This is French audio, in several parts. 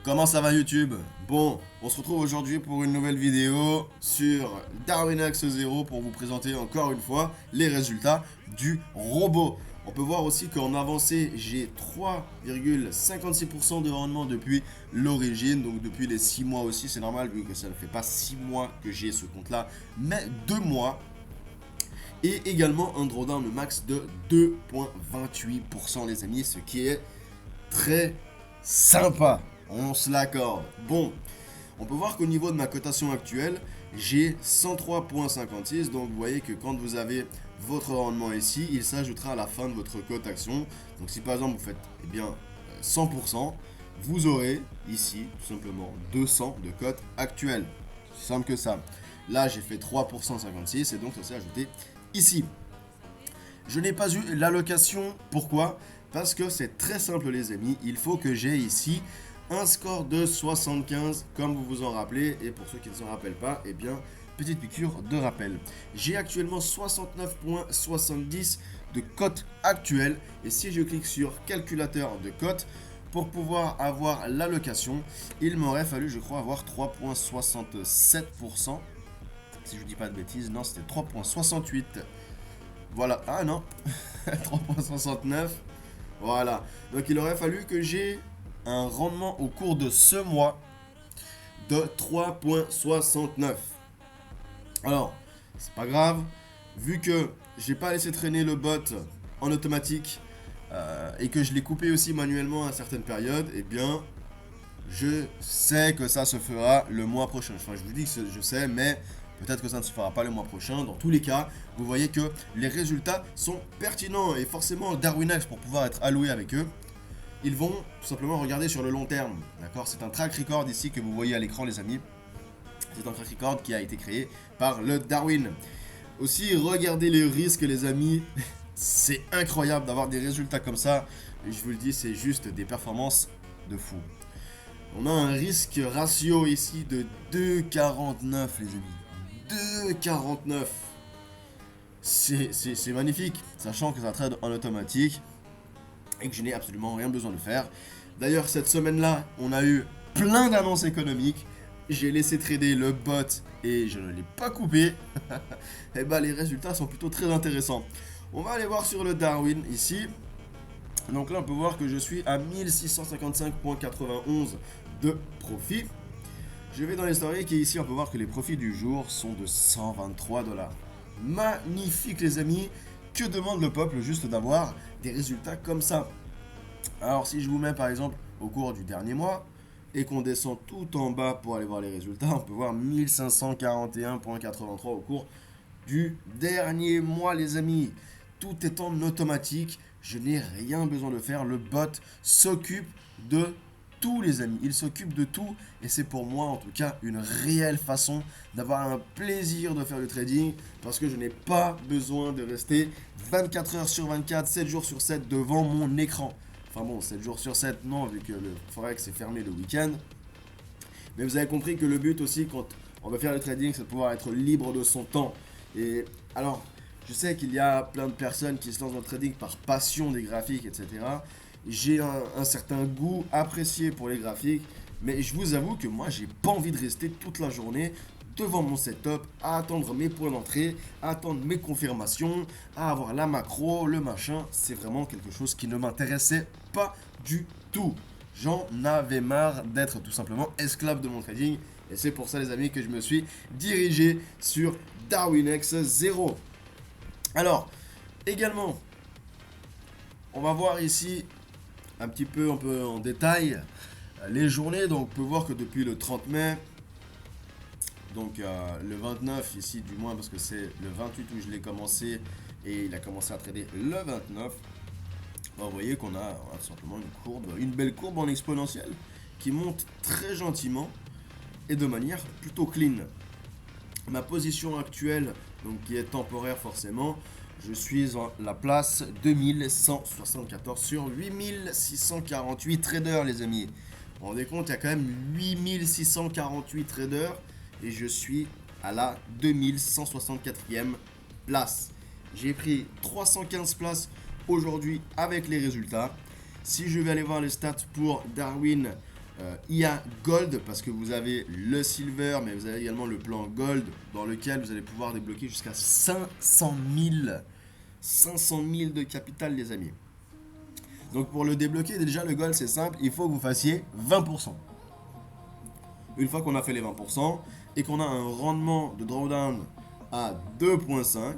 Comment ça va YouTube? Bon, on se retrouve aujourd'hui pour une nouvelle vidéo sur Darwinax 0 pour vous présenter encore une fois les résultats du robot. On peut voir aussi qu'en avancée, j'ai 3,56% de rendement depuis l'origine, donc depuis les 6 mois aussi, c'est normal vu que ça ne fait pas 6 mois que j'ai ce compte-là, mais 2 mois. Et également un drawdown max de 2,28% les amis, ce qui est très sympa. On se l'accorde. Bon, on peut voir qu'au niveau de ma cotation actuelle, j'ai 103,56. Donc vous voyez que quand vous avez votre rendement ici, il s'ajoutera à la fin de votre cote action. Donc si par exemple vous faites 100%, vous aurez ici tout simplement 200 de cote actuelle. C'est simple que ça. Là j'ai fait 3,56 et donc ça s'est ajouté ici. Je n'ai pas eu l'allocation. Pourquoi? Parce que c'est très simple les amis. Il faut que j'ai ici un score de 75 comme vous vous en rappelez. Et pour ceux qui ne s'en rappellent pas, eh bien, petite piqûre de rappel. J'ai actuellement 69,70 de cote actuelle. Et si je clique sur calculateur de cote, pour pouvoir avoir l'allocation, il m'aurait fallu, je crois, avoir 3,67%. Si je ne dis pas de bêtises, non, c'était 3,68%. Voilà, ah non, 3,69. Voilà, donc il aurait fallu que j'ai un rendement au cours de ce mois de 3,69. Alors, c'est pas grave, vu que j'ai pas laissé traîner le bot en automatique et que je l'ai coupé aussi manuellement à certaines périodes, eh bien, je sais que ça se fera le mois prochain. Enfin, je vous dis que je sais, mais peut-être que ça ne se fera pas le mois prochain. Dans tous les cas, vous voyez que les résultats sont pertinents. Et forcément, Darwinax, pour pouvoir être alloué avec eux, ils vont tout simplement regarder sur le long terme. D'accord? C'est un track record ici que vous voyez à l'écran, les amis. C'est un track record qui a été créé par le Darwin. Aussi, regardez les risques, les amis. C'est incroyable d'avoir des résultats comme ça. Et je vous le dis, c'est juste des performances de fou. On a un risque ratio ici de 2,49 les amis. 2,49. C'est magnifique, sachant que ça trade en automatique et que je n'ai absolument rien besoin de faire. D'ailleurs, cette semaine-là, on a eu plein d'annonces économiques. J'ai laissé trader le bot et je ne l'ai pas coupé. Et bah, les résultats sont plutôt très intéressants. On va aller voir sur le Darwin ici. Donc là, on peut voir que je suis à 1655,91 de profit. Je vais dans l'historique et ici, on peut voir que les profits du jour sont de 123 $. Magnifique, les amis. Que demande le peuple juste d'avoir des résultats comme ça? Alors, si je vous mets par exemple au cours du dernier mois et qu'on descend tout en bas pour aller voir les résultats, on peut voir 1541,83 au cours du dernier mois, les amis. Tout est en automatique. Je n'ai rien besoin de faire. Le bot s'occupe de tout, les amis. Il s'occupe de tout. Et c'est pour moi, en tout cas, une réelle façon d'avoir un plaisir de faire le trading. Parce que je n'ai pas besoin de rester 24 heures sur 24, 7 jours sur 7 devant mon écran. Enfin bon, 7 jours sur 7, non, vu que le Forex est fermé le week-end. Mais vous avez compris que le but aussi, quand on veut faire le trading, c'est de pouvoir être libre de son temps. Et alors, je sais qu'il y a plein de personnes qui se lancent dans le trading par passion des graphiques, etc. J'ai un certain goût apprécié pour les graphiques, mais je vous avoue que moi, j'ai pas envie de rester toute la journée devant mon setup, à attendre mes points d'entrée, à attendre mes confirmations, à avoir la macro, le machin. C'est vraiment quelque chose qui ne m'intéressait pas du tout. J'en avais marre d'être tout simplement esclave de mon trading. Et c'est pour ça, les amis, que je me suis dirigé sur Darwinax 0. Alors, également, on va voir ici un petit peu en détail les journées. Donc, on peut voir que depuis le 30 mai, donc le 29 ici du moins, parce que c'est le 28 où je l'ai commencé et il a commencé à trader le 29. Vous voyez qu'on a tout simplement une belle courbe en exponentielle qui monte très gentiment et de manière plutôt clean. Ma position actuelle, donc qui est temporaire forcément, je suis en la place 2174 sur 8648 traders, les amis. Vous vous rendez compte, il y a quand même 8648 traders et je suis à la 2164e place. J'ai pris 315 places aujourd'hui avec les résultats. Si je vais aller voir les stats pour Darwin, IA Gold, parce que vous avez le Silver, mais vous avez également le plan Gold, dans lequel vous allez pouvoir débloquer jusqu'à 500 000 de capital, les amis. Donc pour le débloquer, déjà le Gold, c'est simple, il faut que vous fassiez 20%. Une fois qu'on a fait les 20% et qu'on a un rendement de drawdown à 2.5,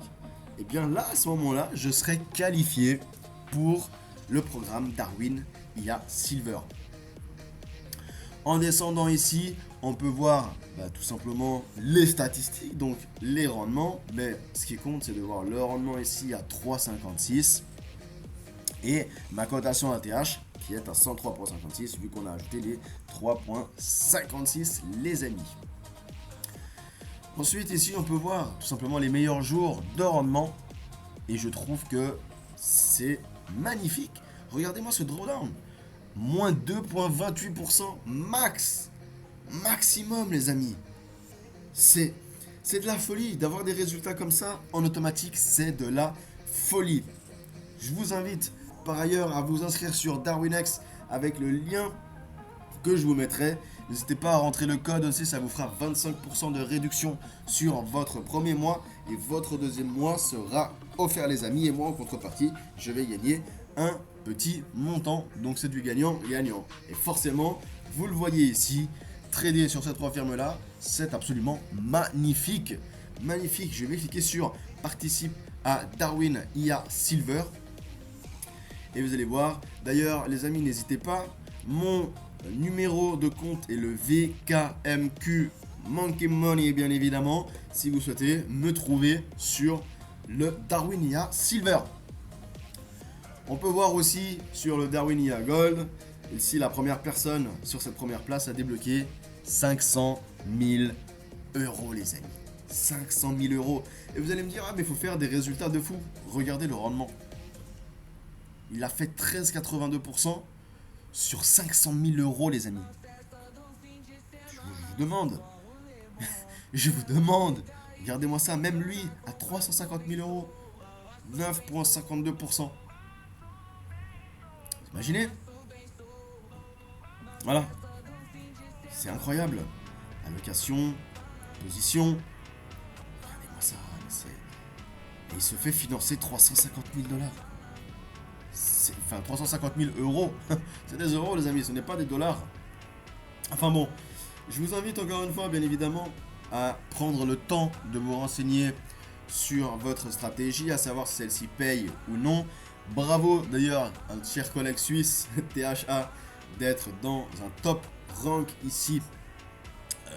et bien là, à ce moment-là, je serai qualifié pour le programme Darwin IA Silver. En descendant ici, on peut voir tout simplement les statistiques, donc les rendements. Mais ce qui compte, c'est de voir le rendement ici à 3,56 et ma cotation ATH qui est à 103,56 vu qu'on a ajouté les 3,56 les amis. Ensuite ici, on peut voir tout simplement les meilleurs jours de rendement et je trouve que c'est magnifique. Regardez-moi ce drawdown. Moins 2,28% max. Maximum, les amis. C'est de la folie. D'avoir des résultats comme ça en automatique, c'est de la folie. Je vous invite par ailleurs à vous inscrire sur Darwinex avec le lien que je vous mettrai. N'hésitez pas à rentrer le code aussi, ça vous fera 25% de réduction sur votre premier mois. Et votre deuxième mois sera offert, les amis. Et moi, en contrepartie, je vais gagner un petit montant, donc c'est du gagnant-gagnant. Et forcément, vous le voyez ici, trader sur ces trois firmes là, c'est absolument magnifique. Magnifique. Je vais cliquer sur participe à Darwin IA Silver et vous allez voir. D'ailleurs, les amis, n'hésitez pas, mon numéro de compte est le VKMQ Monkey Money, bien évidemment, si vous souhaitez me trouver sur le Darwin IA Silver. On peut voir aussi sur le Darwin IA Gold, ici la première personne sur cette première place a débloqué 500 000 euros, les amis. 500 000 euros. Et vous allez me dire, ah mais il faut faire des résultats de fou. Regardez le rendement. Il a fait 13,82% sur 500 000 euros, les amis. Je vous demande. Je vous demande. Regardez-moi ça, même lui, à 350 000 euros. 9,52%. Imaginez. Voilà. C'est incroyable. Allocation, position. Regardez-moi ça. Et il se fait financer 350 000 $. Enfin, 350 000 euros. C'est des euros, les amis, ce n'est pas des dollars. Enfin bon, je vous invite encore une fois, bien évidemment, à prendre le temps de vous renseigner sur votre stratégie, à savoir si celle-ci paye ou non. Bravo d'ailleurs à notre cher collègue suisse, THA, d'être dans un top rank ici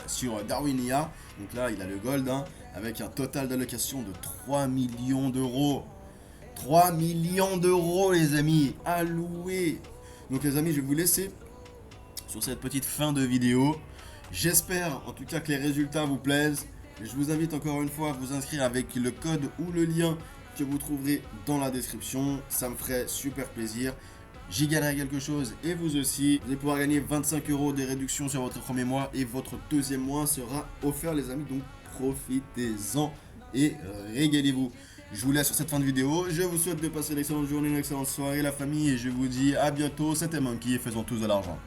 sur Darwin IA. Donc là, il a le gold, avec un total d'allocation de 3 millions d'euros. 3 millions d'euros, les amis, alloués. Donc les amis, je vais vous laisser sur cette petite fin de vidéo. J'espère en tout cas que les résultats vous plaisent. Je vous invite encore une fois à vous inscrire avec le code ou le lien que vous trouverez dans la description. Ça me ferait super plaisir. J'y gagnerai quelque chose et vous aussi. Vous allez pouvoir gagner 25 euros de réduction sur votre premier mois et votre deuxième mois sera offert, les amis. Donc profitez-en et régalez-vous. Je vous laisse sur cette fin de vidéo. Je vous souhaite de passer une excellente journée, une excellente soirée, la famille. Et je vous dis à bientôt. C'était Monkey et faisons tous de l'argent.